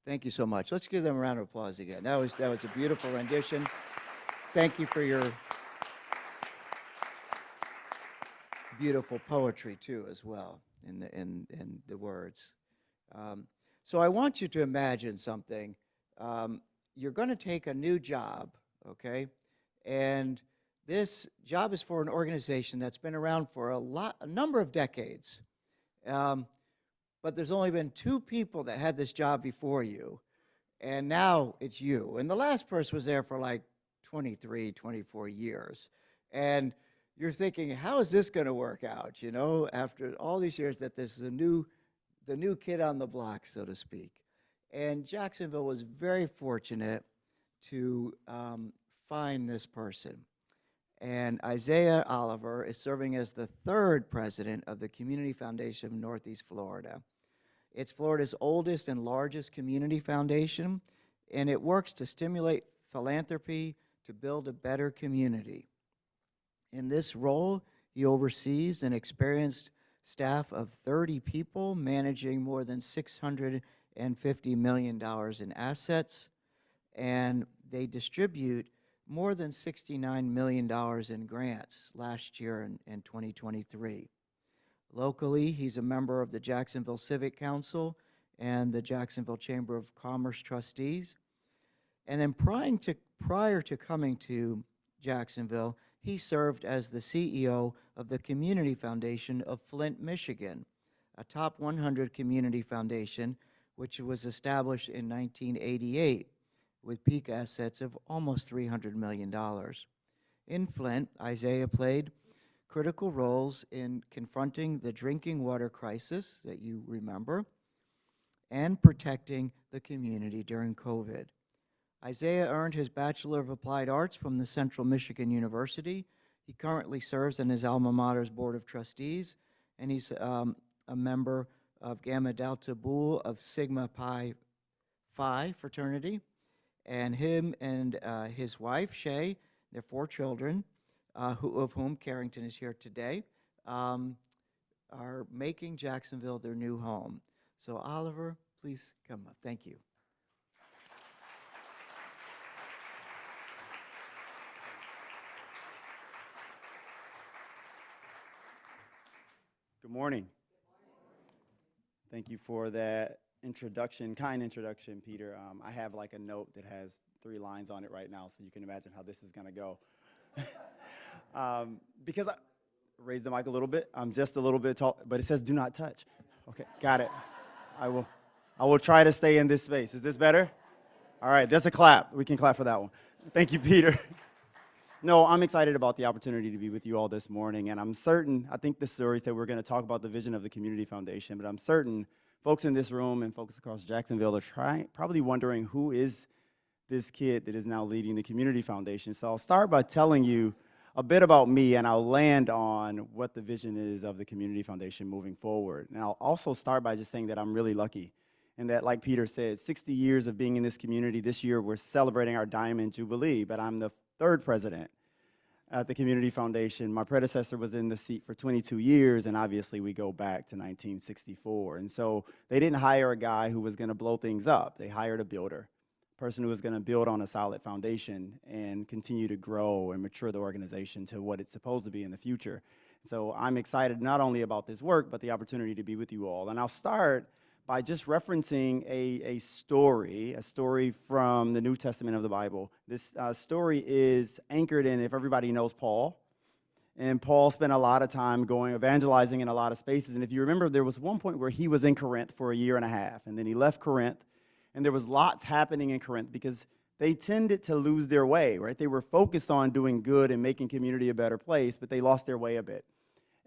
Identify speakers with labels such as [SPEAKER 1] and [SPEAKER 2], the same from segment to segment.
[SPEAKER 1] Thank you so much. Let's give them a round of applause again. That was a beautiful rendition. Thank you for your beautiful poetry too, as well, in the words. So I want you to imagine something. You're going to take a new job, okay? And this job is for an organization that's been around for a number of decades. But there's only been 2 people that had this job before you, and now it's you. And the last person was there for like 23, 24 years. And you're thinking, how is this going to work out, you know, after all these years that this is the new kid on the block, so to speak. And Jacksonville was very fortunate to find this person. And Isaiah Oliver is serving as the 3rd president of the Community Foundation of Northeast Florida. It's Florida's oldest and largest community foundation, and it works to stimulate philanthropy to build a better community. In this role, he oversees an experienced staff of 30 people managing more than $650 million in assets, and they distribute more than $69 million in grants last year in 2023. Locally, he's a member of the Jacksonville Civic Council and the Jacksonville Chamber of Commerce Trustees. And then prior to coming to Jacksonville, he served as the CEO of the Community Foundation of Flint, Michigan, a top 100 community foundation, which was established in 1988 with peak assets of almost $300 million. In Flint, Isaiah played critical roles in confronting the drinking water crisis that you remember and protecting the community during COVID. Isaiah earned his Bachelor of Applied Arts from the Central Michigan University. He currently serves on his alma mater's Board of Trustees, and he's a member of Gamma Delta Boule of Sigma Pi Phi fraternity. And him and his wife, Shay, their 4 children, of whom Carrington is here today, are making Jacksonville their new home. So Oliver, please come up. Thank you.
[SPEAKER 2] Good morning. Thank you for that introduction, kind introduction, Peter. I have like a note that has 3 lines on it right now, so you can imagine how this is going to go. Because I raise the mic a little bit. I'm just a little bit tall, but it says do not touch. Okay, got it. I will try to stay in this space. Is this better? All right, that's a clap. We can clap for that one. Thank you, Peter. No, I'm excited about the opportunity to be with you all this morning, and I'm certain, I think the stories that we're going to talk about the vision of the Community Foundation, but I'm certain folks in this room and folks across Jacksonville are probably wondering who is this kid that is now leading the Community Foundation. So I'll start by telling you a bit about me, and I'll land on what the vision is of the Community Foundation moving forward. And I'll also start by just saying that I'm really lucky, and that, like Peter said, 60 years of being in this community. This year we're celebrating our Diamond Jubilee, but I'm the 3rd president at the Community Foundation. My predecessor was in the seat for 22 years, and obviously we go back to 1964. And so they didn't hire a guy who was going to blow things up. They hired a builder, a person who was going to build on a solid foundation and continue to grow and mature the organization to what it's supposed to be in the future. So I'm excited not only about this work, but the opportunity to be with you all. And I'll start by just referencing a story from the New Testament of the Bible. This story is anchored in, if everybody knows Paul, and Paul spent a lot of time going evangelizing in a lot of spaces. And if you remember, there was one point where he was in Corinth for 1.5 years, and then he left Corinth, and there was lots happening in Corinth because they tended to lose their way, right? They were focused on doing good and making community a better place, but they lost their way a bit.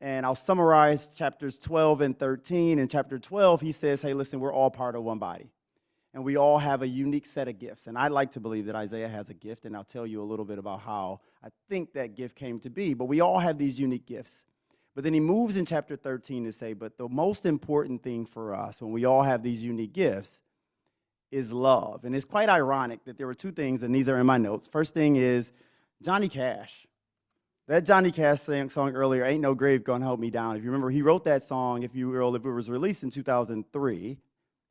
[SPEAKER 2] And I'll summarize chapters 12 and 13. In chapter 12, he says, hey, listen, we're all part of one body. And we all have a unique set of gifts. And I like to believe that Isaiah has a gift, and I'll tell you a little bit about how I think that gift came to be. But we all have these unique gifts. But then he moves in chapter 13 to say, but the most important thing for us when we all have these unique gifts is love. And it's quite ironic that there were 2 things, and these are in my notes. First thing is Johnny Cash. That Johnny Cash song earlier, Ain't No Grave Gonna Hold Me Down. If you remember, he wrote that song, if it was released in 2003.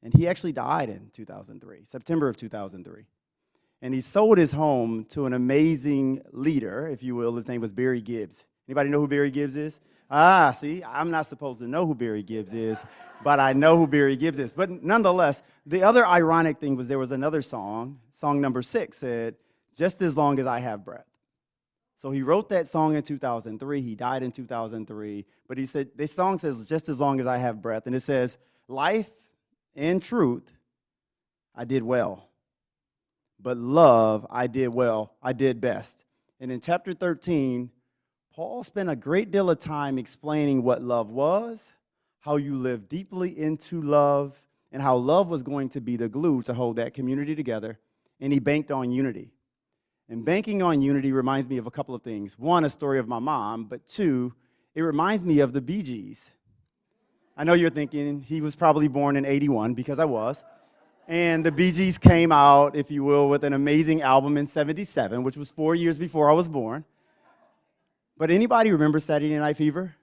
[SPEAKER 2] And he actually died in 2003, September of 2003. And he sold his home to an amazing leader, if you will. His name was Barry Gibbs. Anybody know who Barry Gibbs is? See, I'm not supposed to know who Barry Gibbs is, but I know who Barry Gibbs is. But nonetheless, the other ironic thing was there was another song number 6 said, "Just as long as I have breath." So he wrote that song in 2003. He died in 2003. But he said, this song says, "Just as long as I have breath." And it says, "Life and truth, I did well. But love, I did well. I did best." And in chapter 13, Paul spent a great deal of time explaining what love was, how you live deeply into love, and how love was going to be the glue to hold that community together. And he banked on unity. And banking on unity reminds me of a couple of things. One, a story of my mom, but two, it reminds me of the Bee Gees. I know you're thinking he was probably born in 81, because I was. And the Bee Gees came out, if you will, with an amazing album in 77, which was 4 years before I was born. But anybody remember Saturday Night Fever?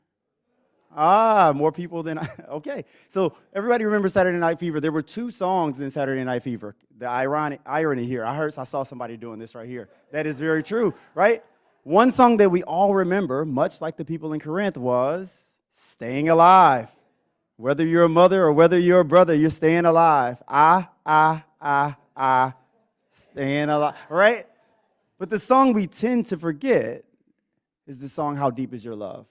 [SPEAKER 2] More people than okay. So everybody remembers Saturday Night Fever. There were 2 songs in Saturday Night Fever. The irony here, I saw somebody doing this right here. That is very true, right? One song that we all remember, much like the people in Corinth, was "Staying Alive." Whether you're a mother or whether you're a brother, you're staying alive. Staying alive, right? But the song we tend to forget is the song, "How Deep Is Your Love?"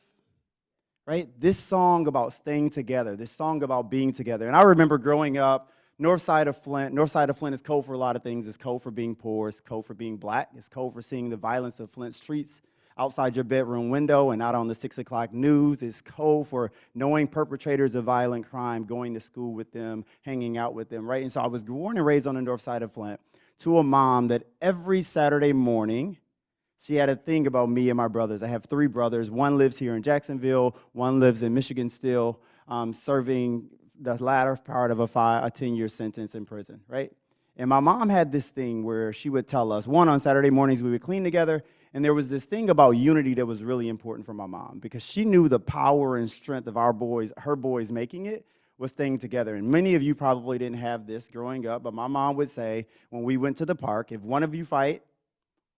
[SPEAKER 2] Right? This song about staying together, this song about being together. And I remember growing up, north side of Flint is code for a lot of things. It's code for being poor. It's code for being black. It's code for seeing the violence of Flint streets outside your bedroom window and not on the 6 o'clock news. It's code for knowing perpetrators of violent crime, going to school with them, hanging out with them, right? And so I was born and raised on the north side of Flint to a mom that every Saturday morning, she had a thing about me and my brothers. I have 3 brothers. One lives here in Jacksonville. One lives in Michigan still, serving the latter part of a 10-year sentence in prison, right? And my mom had this thing where she would tell us, one, on Saturday mornings we would clean together, and there was this thing about unity that was really important for my mom because she knew the power and strength of her boys making it was staying together. And many of you probably didn't have this growing up, but my mom would say when we went to the park, if one of you fight,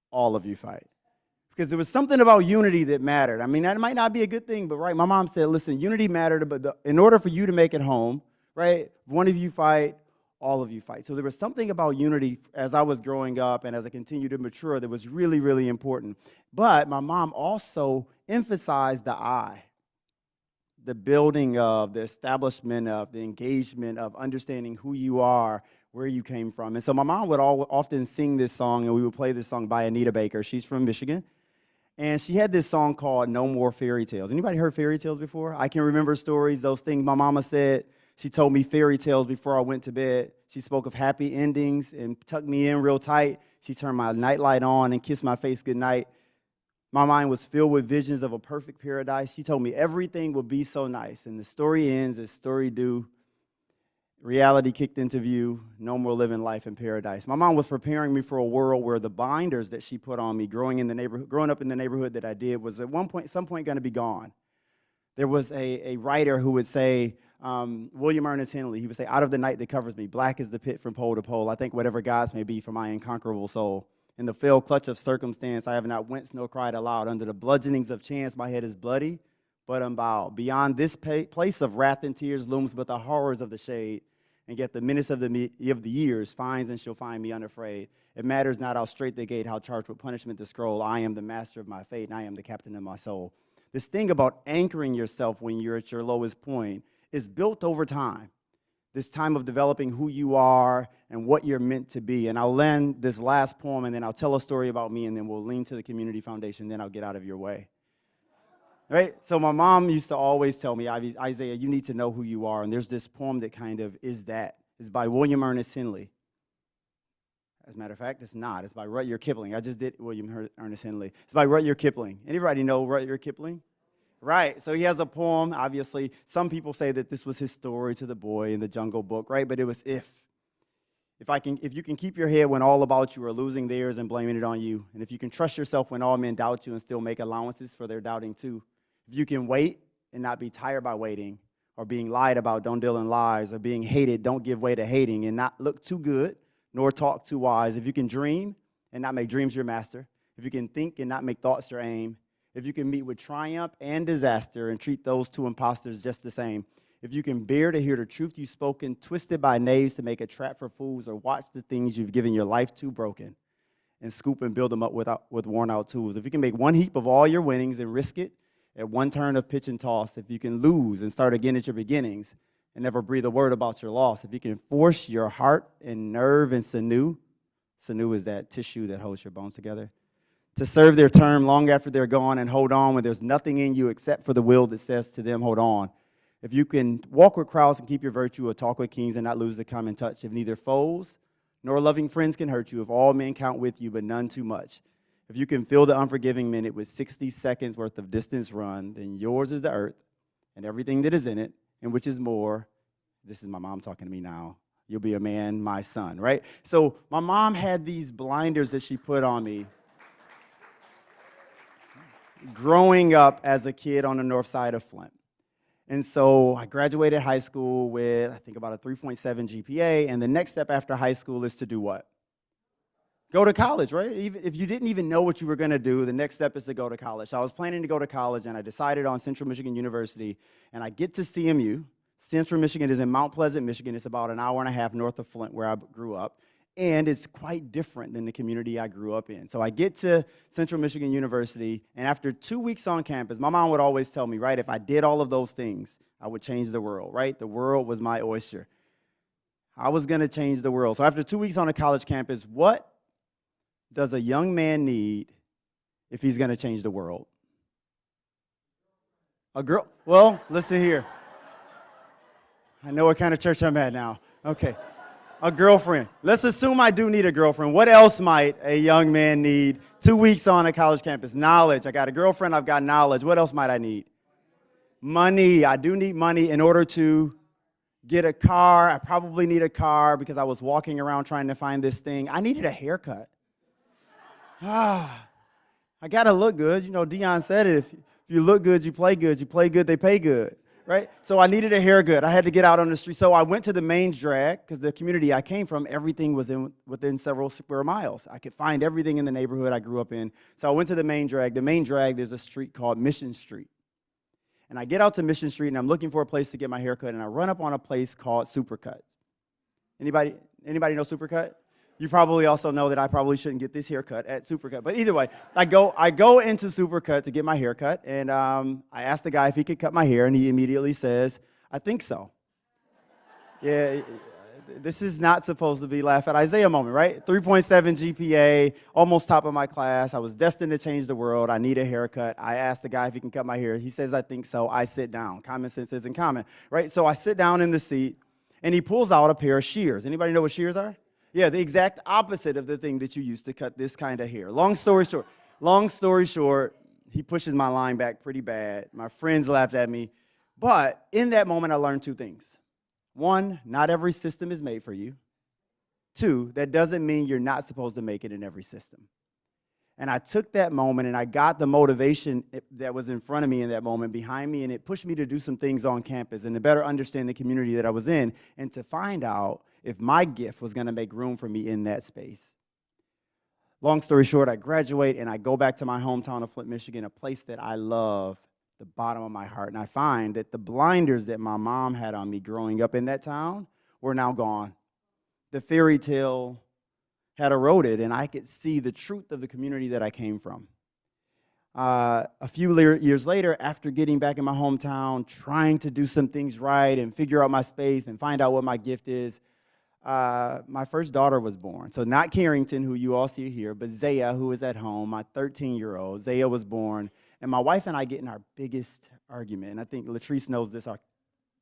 [SPEAKER 2] all of you fight. Because there was something about unity that mattered. I mean, that might not be a good thing, but right, my mom said, listen, unity mattered, but in order for you to make it home, right, if one of you fight, all of you fight. So there was something about unity as I was growing up and as I continued to mature that was really, really important. But my mom also emphasized the I, the building of, the establishment of, the engagement of understanding who you are, where you came from. And so my mom would often sing this song, and we would play this song by Anita Baker. She's from Michigan. And she had this song called "No More Fairy Tales." Anybody heard fairy tales before? I can remember stories, those things my mama said. She told me fairy tales before I went to bed. She spoke of happy endings and tucked me in real tight. She turned my nightlight on and kissed my face goodnight. My mind was filled with visions of a perfect paradise. She told me everything would be so nice. And the story ends as story do. Reality kicked into view. No more living life in paradise. My mom was preparing me for a world where the binders that she put on me growing up in the neighborhood that I did was at some point going to be gone. There was a writer who would say, William Ernest Henley, he would say, "Out of the night that covers me, black is the pit from pole to pole. I think whatever gods may be for my unconquerable soul. In the fell clutch of circumstance, I have not winced nor cried aloud. Under the bludgeonings of chance, my head is bloody, but unbowed. Beyond this place of wrath and tears looms but the horrors of the shade. And yet the menace of the years finds and shall find me unafraid. It matters not how straight the gate, how charged with punishment the scroll. I am the master of my fate, and I am the captain of my soul." This thing about anchoring yourself when you're at your lowest point is built over time. This time of developing who you are and what you're meant to be. And I'll end this last poem, and then I'll tell a story about me, and then we'll lean to the community foundation, then I'll get out of your way. Right? So my mom used to always tell me, Isaiah, you need to know who you are. And there's this poem that kind of is that. It's by William Ernest Henley. As a matter of fact, it's not. It's by Rudyard Kipling. I just did William Ernest Henley. It's by Rudyard Kipling. Anybody know Rudyard Kipling? Right. So he has a poem, obviously. Some people say that this was his story to the boy in the Jungle Book, right? But it was if you can keep your head when all about you are losing theirs and blaming it on you, and if you can trust yourself when all men doubt you and still make allowances for their doubting too, if you can wait and not be tired by waiting, or being lied about, don't deal in lies, or being hated, don't give way to hating, and not look too good, nor talk too wise. If you can dream and not make dreams your master, if you can think and not make thoughts your aim, if you can meet with triumph and disaster and treat those two impostors just the same, if you can bear to hear the truth you've spoken, twisted by knaves to make a trap for fools, or watch the things you've given your life to broken, and scoop and build them up with worn-out tools. If you can make one heap of all your winnings and risk it at one turn of pitch and toss, if you can lose and start again at your beginnings and never breathe a word about your loss, if you can force your heart and nerve and sinew is that tissue that holds your bones together, to serve their term long after they're gone and hold on when there's nothing in you except for the will that says to them, hold on. If you can walk with crowds and keep your virtue, or talk with kings and not lose the common touch, if neither foes nor loving friends can hurt you, if all men count with you but none too much, if you can fill the unforgiving minute with 60 seconds worth of distance run, then yours is the earth and everything that is in it, and which is more. This is my mom talking to me now. You'll be a man, my son, right? So my mom had these blinders that she put on me growing up as a kid on the north side of Flint. And so I graduated high school with, I think, about a 3.7 GPA, and the next step after high school is to do what? Go to college, right? Even if you didn't even know what you were going to do, the next step is to go to college. So I was planning to go to college, and I decided on Central Michigan University, and I get to CMU. Central Michigan is in Mount Pleasant, Michigan. It's about an hour and a half north of Flint, where I grew up. And it's quite different than the community I grew up in. So I get to Central Michigan University, and after 2 weeks on campus, my mom would always tell me, right, if I did all of those things, I would change the world, right? The world was my oyster. I was going to change the world. So after 2 weeks on a college campus, what does a young man need if he's going to change the world? A girl? Well, listen here. I know what kind of church I'm at now. Okay. A girlfriend. Let's assume I do need a girlfriend. What else might a young man need 2 weeks on a college campus? Knowledge. I got a girlfriend. I've got knowledge. What else might I need? Money. I do need money in order to get a car. I probably need a car because I was walking around trying to find this thing. I needed a haircut. I got to look good. You know, Dion said it. If you look good, you play good. You play good, they pay good. Right? So I needed a haircut. I had to get out on the street. So I went to the main drag, because the community I came from, everything was within several square miles. I could find everything in the neighborhood I grew up in. So I went to the main drag. The main drag, there's a street called Mission Street. And I get out to Mission Street, and I'm looking for a place to get my haircut, and I run up on a place called Supercuts. Anybody know Supercut? You probably also know that I probably shouldn't get this haircut at Supercut. But either way, I go into Supercut to get my haircut, and I asked the guy if he could cut my hair, and he immediately says, I think so. Yeah, this is not supposed to be laugh at Isaiah moment, right? 3.7 GPA, almost top of my class. I was destined to change the world. I need a haircut. I asked the guy if he can cut my hair. He says, I think so. I sit down. Common sense isn't common, right? So I sit down in the seat, and he pulls out a pair of shears. Anybody know what shears are? Yeah, the exact opposite of the thing that you use to cut this kind of hair. Long story short, he pushes my line back pretty bad. My friends laughed at me. But in that moment, I learned two things. One, not every system is made for you. Two, that doesn't mean you're not supposed to make it in every system. And I took that moment, and I got the motivation that was in front of me in that moment behind me, and it pushed me to do some things on campus and to better understand the community that I was in, and to find out if my gift was going to make room for me in that space. Long story short, I graduate, and I go back to my hometown of Flint, Michigan, a place that I love, the bottom of my heart. And I find that the blinders that my mom had on me growing up in that town were now gone. The fairy tale had eroded, and I could see the truth of the community that I came from. A few years later, after getting back in my hometown, trying to do some things right and figure out my space and find out what my gift is, my first daughter was born. So not Carrington, who you all see here, but Zaya, who is at home, my 13-year-old. Zaya was born, and my wife and I get in our biggest argument, and I think Latrice knows this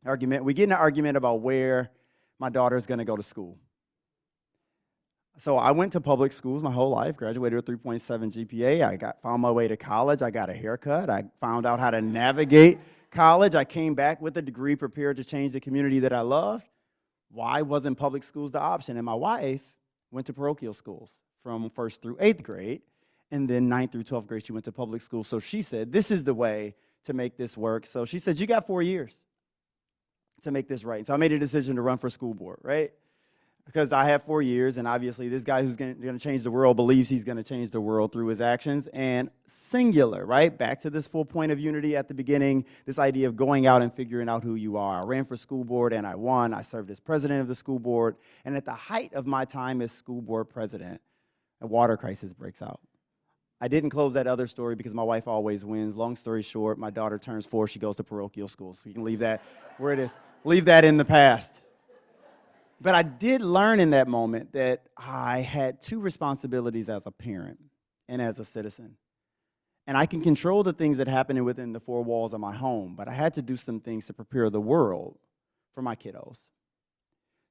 [SPEAKER 2] argument. We get in an argument about where my daughter is going to go to school. So I went to public schools my whole life, graduated with 3.7 GPA. I found my way to college. I got a haircut. I found out how to navigate college. I came back with a degree prepared to change the community that I loved. Why wasn't public schools the option? And my wife went to parochial schools from 1st through 8th grade, and then 9th through 12th grade, she went to public school. So she said, this is the way to make this work. So she said, you got 4 years. to make this right. So I made a decision to run for school board, right? Because I have 4 years, and obviously this guy who's going to change the world believes he's going to change the world through his actions, and singular, right? Back to this full point of unity at the beginning, this idea of going out and figuring out who you are. I ran for school board, and I won. I served as president of the school board, and at the height of my time as school board president, a water crisis breaks out. I didn't close that other story because my wife always wins. Long story short, my daughter turns 4. She goes to parochial school, so you can leave that where it is. Leave that in the past. But I did learn in that moment that I had 2 responsibilities as a parent and as a citizen. And I can control the things that happen within the 4 walls of my home, but I had to do some things to prepare the world for my kiddos.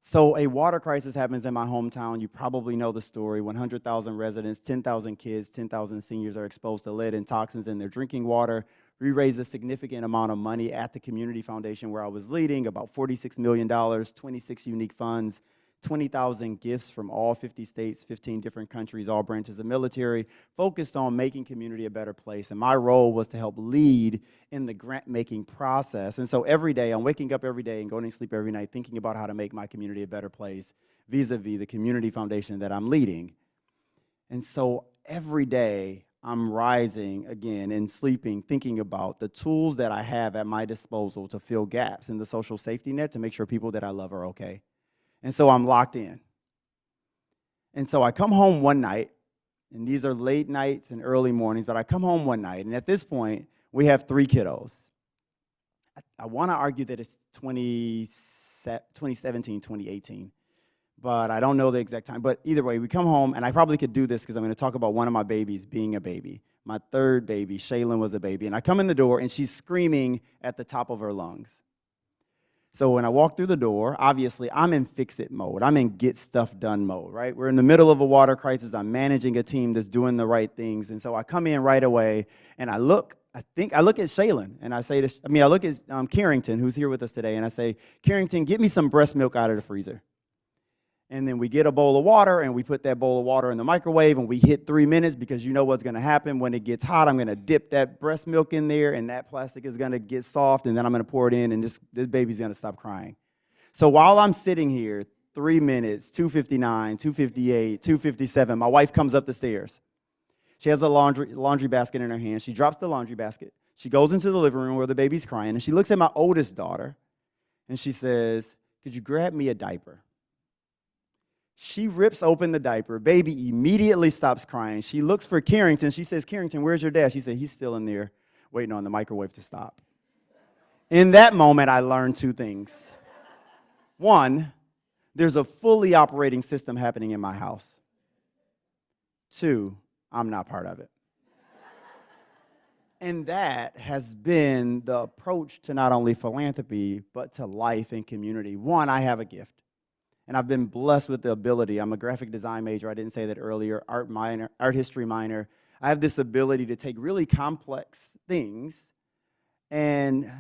[SPEAKER 2] So a water crisis happens in my hometown. You probably know the story. 100,000 residents, 10,000 kids, 10,000 seniors are exposed to lead and toxins in their drinking water. We raised a significant amount of money at the community foundation where I was leading, about $46 million, 26 unique funds, 20,000 gifts from all 50 states, 15 different countries, all branches of military, focused on making community a better place. And my role was to help lead in the grant-making process. And so every day, I'm waking up every day and going to sleep every night thinking about how to make my community a better place vis-a-vis the community foundation that I'm leading. And so every day, I'm rising again and sleeping, thinking about the tools that I have at my disposal to fill gaps in the social safety net to make sure people that I love are okay. And so I'm locked in. And so I come home one night, and these are late nights and early mornings, but I come home one night, and at this point, we have 3 kiddos. I want to argue that it's 2017, 2018. But I don't know the exact time. But either way, we come home, and I probably could do this because I'm going to talk about one of my babies being a baby. My 3rd baby, Shaylin, was a baby. And I come in the door, and she's screaming at the top of her lungs. So when I walk through the door, obviously, I'm in fix-it mode. I'm in get-stuff-done mode, right? We're in the middle of a water crisis. I'm managing a team that's doing the right things. And so I come in right away, and I look at Shaylin, and I look at Carrington, who's here with us today, and I say, Carrington, get me some breast milk out of the freezer. And then we get a bowl of water, and we put that bowl of water in the microwave, and we hit 3 minutes because you know what's going to happen. When it gets hot, I'm going to dip that breast milk in there, and that plastic is going to get soft, and then I'm going to pour it in, and this baby's going to stop crying. So while I'm sitting here, 3 minutes, 2:59, 2:58, 2:57, my wife comes up the stairs. She has a laundry basket in her hand. She drops the laundry basket. She goes into the living room where the baby's crying, and she looks at my oldest daughter, and she says, "Could you grab me a diaper?" She rips open the diaper. Baby immediately stops crying. She looks for Carrington. She says, Carrington, where's your dad? She said, he's still in there waiting on the microwave to stop. In that moment, I learned 2 things. 1, there's a fully operating system happening in my house. 2, I'm not part of it. And that has been the approach to not only philanthropy, but to life and community. 1, I have a gift. And I've been blessed with the ability. I'm a graphic design major. I didn't say that earlier. Art history minor. I have this ability to take really complex things and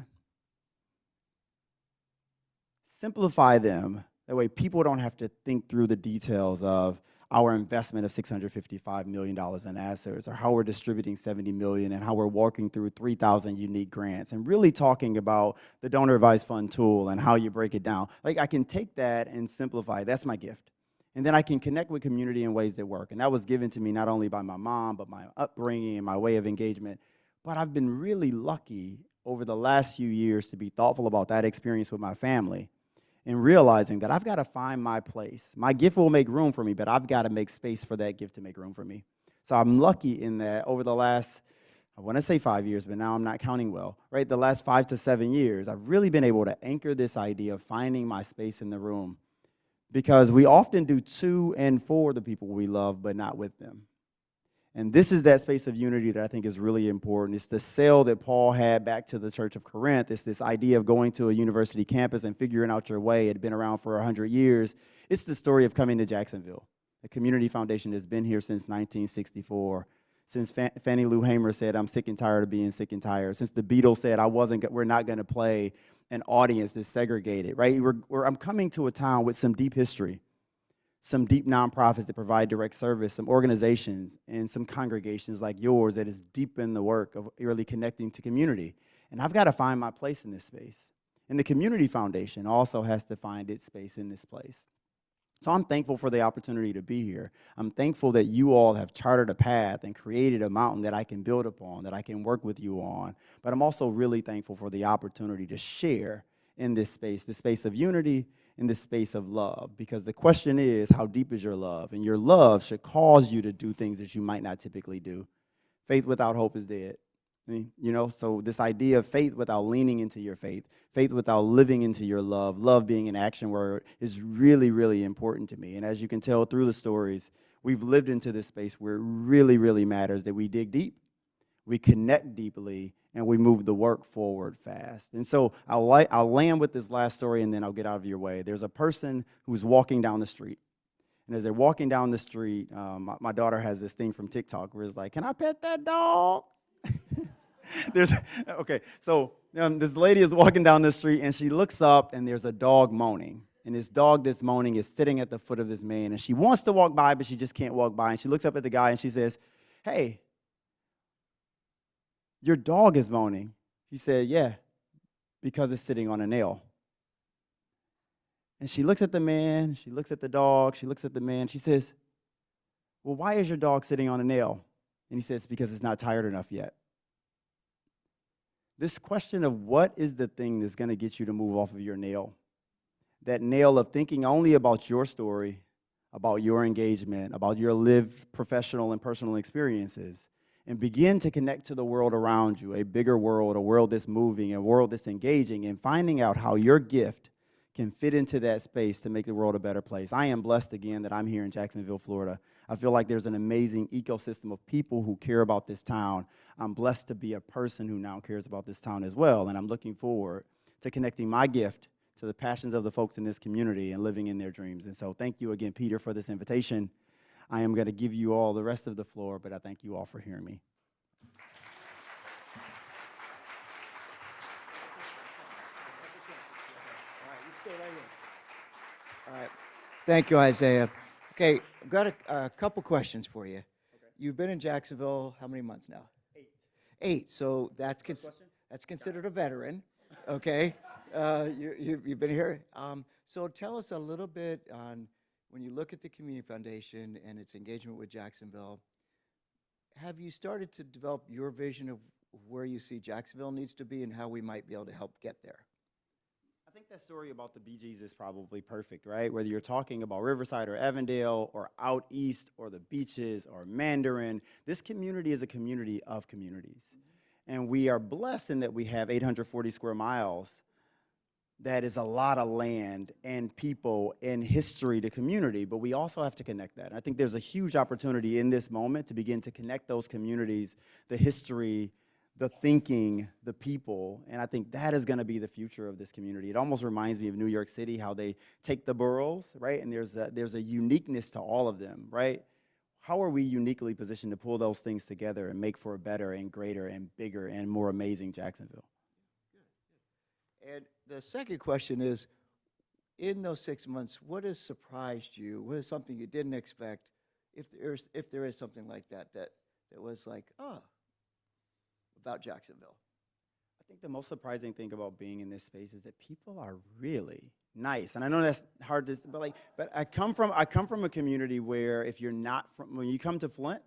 [SPEAKER 2] simplify them. That way people don't have to think through the details of our investment of $655 million in assets, or how we're distributing $70 million, and how we're working through 3,000 unique grants, and really talking about the donor advised fund tool and how you break it down. Like, I can take that and simplify. That's my gift. And then I can connect with community in ways that work. And that was given to me not only by my mom, but my upbringing and my way of engagement. But I've been really lucky over the last few years to be thoughtful about that experience with my family, and realizing that I've got to find my place. My gift will make room for me, but I've got to make space for that gift to make room for me. So I'm lucky in that over the last, I want to say 5 years, but now I'm not counting well, right? The last 5 to 7 years, I've really been able to anchor this idea of finding my space in the room, because we often do to and for the people we love, but not with them. And this is that space of unity that I think is really important. It's the sale that Paul had back to the Church of Corinth. It's this idea of going to a university campus and figuring out your way. It had been around for 100 years. It's the story of coming to Jacksonville, a community foundation that's been here since 1964. Since Fannie Lou Hamer said, I'm sick and tired of being sick and tired. Since the Beatles said, we're not going to play an audience that's segregated, right? I'm coming to a town with some deep history, some deep nonprofits that provide direct service, some organizations, and some congregations like yours that is deep in the work of really connecting to community. And I've got to find my place in this space. And the community foundation also has to find its space in this place. So I'm thankful for the opportunity to be here. I'm thankful that you all have charted a path and created a mountain that I can build upon, that I can work with you on. But I'm also really thankful for the opportunity to share in this space, the space of unity, in this space of love. Because the question is, how deep is your love? And your love should cause you to do things that you might not typically do. Faith without hope is dead. So this idea of faith without leaning into your faith without living into your love being an action word, is really, really important to me. And as you can tell through the stories, we've lived into this space where it really, really matters that we dig deep, we connect deeply, and we move the work forward fast. And so I'll land with this last story, and then I'll get out of your way. There's a person who's walking down the street. And as they're walking down the street, my daughter has this thing from TikTok where it's like, can I pet that dog? This lady is walking down the street, and she looks up, and there's a dog moaning. And this dog that's moaning is sitting at the foot of this man, and she wants to walk by, but she just can't walk by. And she looks up at the guy, and she says, hey, your dog is moaning. He said, yeah, because it's sitting on a nail. And she looks at the man, she looks at the dog, she looks at the man. She says, well, why is your dog sitting on a nail? And he says, because it's not tired enough yet. This question of what is the thing that's going to get you to move off of your nail, that nail of thinking only about your story, about your engagement, about your lived professional and personal experiences, and begin to connect to the world around you, a bigger world, a world that's moving, a world that's engaging, and finding out how your gift can fit into that space to make the world a better place. I am blessed again that I'm here in Jacksonville, Florida. I feel like there's an amazing ecosystem of people who care about this town. I'm blessed to be a person who now cares about this town as well, and I'm looking forward to connecting my gift to the passions of the folks in this community and living in their dreams. And so thank you again, Peter, for this invitation. I am going to give you all the rest of the floor, but I thank you all for hearing me.
[SPEAKER 1] All right. Thank you, Isaiah. Okay, I've got a couple questions for you. Okay. You've been in Jacksonville how many months now? 8. So that's considered a veteran. Okay. You've been here. So tell us a little bit on when you look at the Community Foundation and its engagement with Jacksonville. Have you started to develop your vision of where you see Jacksonville needs to be and how we might be able to help get there?
[SPEAKER 2] I think that story about the Bee Gees is probably perfect, right? Whether you're talking about Riverside or Avondale or out east or the beaches or Mandarin, this community is a community of communities. Mm-hmm. And we are blessed in that we have 840 square miles. That is a lot of land and people and history to community, but we also have to connect that. And I think there's a huge opportunity in this moment to begin to connect those communities, the history, the thinking, the people, and I think that is going to be the future of this community. It almost reminds me of New York City, how they take the boroughs, right, and there's a uniqueness to all of them, right? How are we uniquely positioned to pull those things together and make for a better and greater and bigger and more amazing Jacksonville?
[SPEAKER 1] Good. And the second question is, in those 6 months, what has surprised you? What is something you didn't expect, if there is something like that was like, about Jacksonville?
[SPEAKER 2] I think the most surprising thing about being in this space is that people are really nice. And I know that's hard to, but I come from a community where if you're not from, when you come to Flint,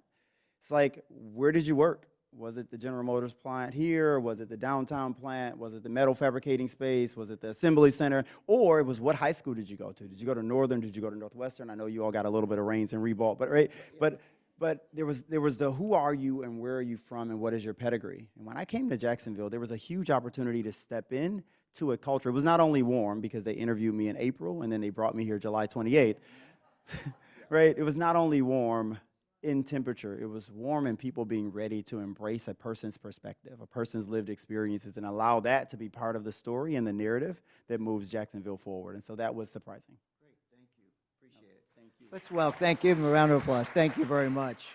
[SPEAKER 2] it's like, where did you work? Was it the General Motors plant here? Was it the downtown plant? Was it the metal fabricating space? Was it the assembly center? Or it was, what high school did you go to? Did you go to Northern? Did you go to Northwestern? I know you all got a little bit of Rains and Reebok, but right, But there was the who are you and where are you from and what is your pedigree? And when I came to Jacksonville, there was a huge opportunity to step in to a culture. It was not only warm because they interviewed me in April and then they brought me here July 28th, right? It was not only warm in temperature, it was warm in people being ready to embrace a person's perspective, a person's lived experiences, and allow that to be part of the story and the narrative that moves Jacksonville forward. And so that was surprising.
[SPEAKER 1] Thank you. Appreciate it. Thank you. Let's thank you. Give him a round of applause. Thank you very much.